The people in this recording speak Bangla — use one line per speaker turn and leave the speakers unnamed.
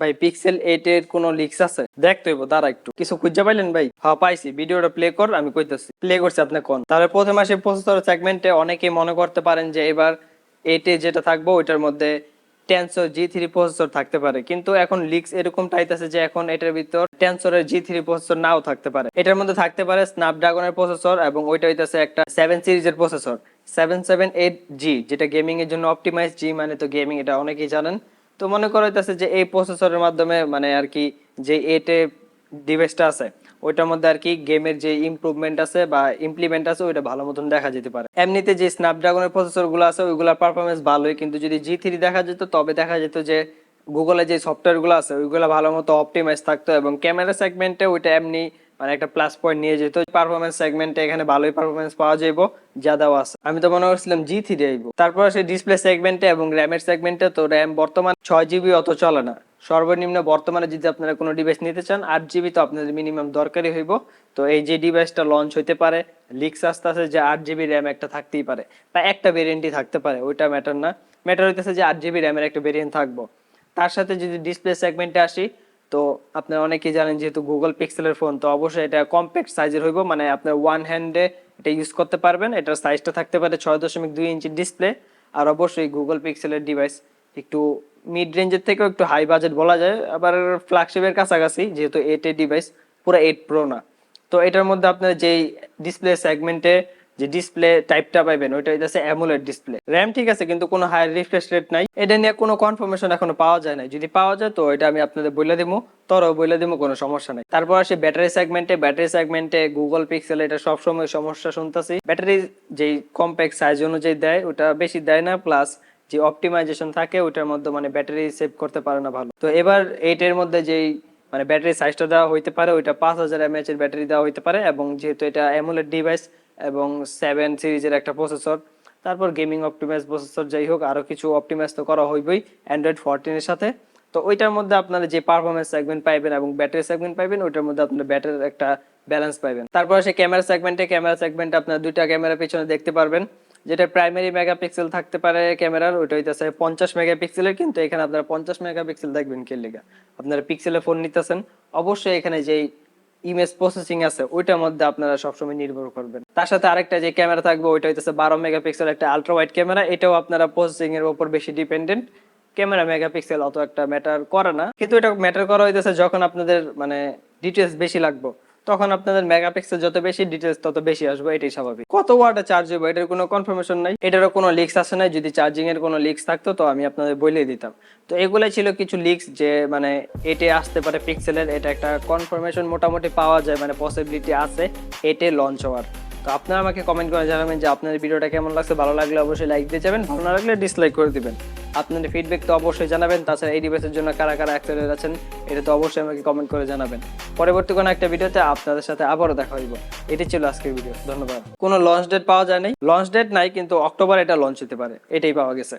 ভাই পিক্সেল 8 এর কোনো লিক্স আছে? দেখতে হইব, দাঁড়া একটু। কিছু খুঁজে পাইলেন ভাই? হ্যাঁ পাইছি, ভিডিওটা প্লে কর, আমি কইতাছি। প্লে করছি, আপনি কোন। তাহলে প্রথমে আসে প্রসেসর সেগমেন্টে। অনেকেই মনে করতে পারেন যে এবার 8 এ যেটা থাকবো ওইটার মধ্যে টেনসর G3 প্রসেসর থাকতে পারে, কিন্তু এখন লিক্স এরকম টাইতাছে যে এখন এটার ভিতর টেনসরের G3 প্রসেসর নাও থাকতে পারে। এটার মধ্যে থাকতে পারে স্ন্যাপড্রাগনের প্রসেসর, এবং ওইটা হইতাছে একটা 7 সিরিজের প্রসেসর 778G, যেটা গেমিং এর জন্য অপটিমাইজ। জি মানে তো গেমিং, এটা অনেকেই জানেন। তো মনে করা হইতাছে যে এই প্রসেসরের মাধ্যমে মানে আর কি যে 8 এ ডিভাইসটা আছে ওইটার মধ্যে আর কি গেমের যে ইমপ্রুভমেন্ট আছে বা ইমপ্লিমেন্ট আছে ওইটা ভালো মতন দেখা যেতে পারে। এমনিতে যে স্ন্যাপড্রাগনের প্রসেসর গুলো আছে ওইগুলোর পারফরমেন্স ভালোই, কিন্তু যদি G3 দেখা যেত তবে দেখা যেত যে গুগলে যে সফটওয়্যার গুলো আছে ওইগুলো ভালো মতো অপটিমাইজ থাকতো, এবং ক্যামেরা সেগমেন্টে ওইটা এমনি মানে একটা প্লাস পয়েন্ট নিয়ে যেত। পারফরমেন্স সেগমেন্টে এখানে ভালোই পারফরমেন্স পাওয়া যাইব, যা দেওয়া আছে। আমি তো মনে করছিলাম G3 আইব। তারপর সেই ডিসপ্লে সেগমেন্টে এবং র্যামের সেগমেন্টে, তো র্যাম বর্তমান 6 জিবি অত চলে না। সর্বনিম্ন বর্তমানে যদি আপনারা কোনো ডিভাইস নিতে চান 8 জিবি তো আপনাদের মিনিমাম দরকারই হইব। তো এই যে ডিভাইসটা লঞ্চ হইতে পারে, লিক্স আসতে আছে যে 8 জিবি র্যাম একটা থাকতেই পারে, বা একটা ভেরিয়েন্টই থাকতে পারে, ওইটা ম্যাটার না। ম্যাটার হইতেছে যে 8 জিবি র্যামের একটা ভেরিয়েন্ট থাকবো। তার সাথে যদি ডিসপ্লে সেগমেন্টে আসি, তো আপনারা অনেকেই জানেন যেহেতু গুগল পিক্সেলের ফোন, তো অবশ্যই এটা কম্প্যাক্ট সাইজের হইব, মানে আপনার ওয়ান হ্যান্ডে এটা ইউজ করতে পারবেন। এটার সাইজটা থাকতে পারে 6.2 ইঞ্চি ডিসপ্লে। আর অবশ্যই গুগল পিক্সেলের ডিভাইস একটু মিড রেঞ্জের থেকেও একটু হাই বাজেট বলা যায়, আবার ফ্ল্যাগশিপের কাছাকাছি, যেহেতু 8 এর ডিভাইস, পুরো 8 প্রো না। তো এটার মধ্যে আপনার যেই ডিসপ্লে সেগমেন্টে যে ডিসপ্লে টাইপটা পাইবেন ওইটা হইতাছে অ্যামোলেড ডিসপ্লে। র্যাম ঠিক আছে, কিন্তু কোনো হাই রিফ্রেশ রেট নাই। এটা নিয়ে কোনো কনফার্মেশন এখনো পাওয়া যায় না, যদি পাওয়া যায় তো এটা আমি আপনাদের বলে দেবো, তোরাও বলে দেবো, কোনো সমস্যা নাই। তারপর আসে ব্যাটারি সেগমেন্টে। ব্যাটারি সেগমেন্টে গুগল পিক্সেল এটা সবসময় সমস্যা শুনতেছি, ব্যাটারি যেই কম্প্যাক্ট সাইজ অনুযায়ী দেয় ওটা বেশি দেয় না, প্লাস যে অপটিমাইজেশন থাকে ওটার মধ্যে মানে ব্যাটারি সেভ করতে পারে না ভালো। তো এবার 8 এর মধ্যে যেই মানে ব্যাটারি সাইজটা দেওয়া হইতে পারে ওইটা 5000 mAh এর ব্যাটারি দেওয়া হইতে পারে, এবং যেহেতু এটা অ্যামোলেড ডিভাইস এবং 7 সিরিজের একটা প্রসেসর, তারপর গেমিং অপটিমাইজ প্রসেসর, যাই হোক আরো কিছু অপটিমাইজ তো করা হইবই অ্যান্ড্রয়েড 14 এর সাথে। তো ওইটার মধ্যে আপনারা যে পারফরমেন্স সেগমেন্ট পাইবেন এবং ব্যাটারি সেগমেন্ট পাইবেন, ওইটার মধ্যে আপনারা ব্যাটারির একটা ব্যালেন্স পাইবেন। তারপর সে ক্যামেরা সেগমেন্টে আপনারা দুইটা ক্যামেরা পিছনে দেখতে পারবেন, যেটা প্রাইমারি মেগাপিক্সেল থাকতে পারে ক্যামেরার, ওইটা হইতাছে 50 মেগাপিক্সেলের। কিন্তু এখানে আপনারা 50 মেগাপিক্সেল দেখবেন কে লিগা? আপনারা পিক্সেলে ফোন নিতেছেন, অবশ্যই এখানে যেই ইমেজ প্রসেসিং আছে ওইটার মধ্যে আপনারা সবসময় নির্ভর করবেন। তার সাথে আরেকটা যে ক্যামেরা থাকবে ওইটা হইতাছে 12 মেগাপিক্সেল একটা আলট্রা ওয়াইড ক্যামেরা। এটাও আপনারা প্রসেসিং এর উপর বেশি ডিপেন্ডেন্ট। ক্যামেরা মেগাপিক্সেল অত একটা ম্যাটার করে না, কিন্তু এটা ম্যাটার করা হইতেছে যখন আপনাদের মানে ডিটেলস বেশি লাগবে, তখন আপনাদের মেগাপিক্সেল যত বেশি ডিটেলস তত বেশি আসবে, এটাই স্বাভাবিক। কত ওয়াটে চার্জ হবে এটার কোনো কনফার্মেশন নাই, এটারও কোনো লিক্স আসে নাই। যদি চার্জিং এর কোনো লিক্স থাকতো তো আমি আপনাদের বলেই দিতাম। তো এগুলাই ছিল কিছু লিক্স যে মানে এটে আসতে পারে পিক্সেলের, এটা একটা কনফার্মেশন মোটামুটি পাওয়া যায়, মানে পসিবিলিটি আছে এটে লঞ্চ হওয়ার। তো আপনারা আমাকে কমেন্ট করে জানাবেন যে আপনাদের ভিডিওটা কেমন লাগছে। ভালো লাগলে অবশ্যই লাইক দিয়ে যাবেন, ভালো না লাগলে ডিসলাইক করে দিবেন। আপনাদের ফিডব্যাক তো অবশ্যই জানাবেন। তাছাড়া এই ডিভাইসের জন্য কারা কারা এক্সাইটেড আছেন এটা তো অবশ্যই আমাকে কমেন্ট করে জানাবেন। পরবর্তী কোনো একটা ভিডিওতে আপনাদের সাথে আবারও দেখা হইব। এটি ছিল আজকের ভিডিও, ধন্যবাদ। কোনো লঞ্চ ডেট পাওয়া যায় নাই, লঞ্চ ডেট নাই, কিন্তু অক্টোবর এটা লঞ্চ হতে পারে, এটাই পাওয়া গেছে।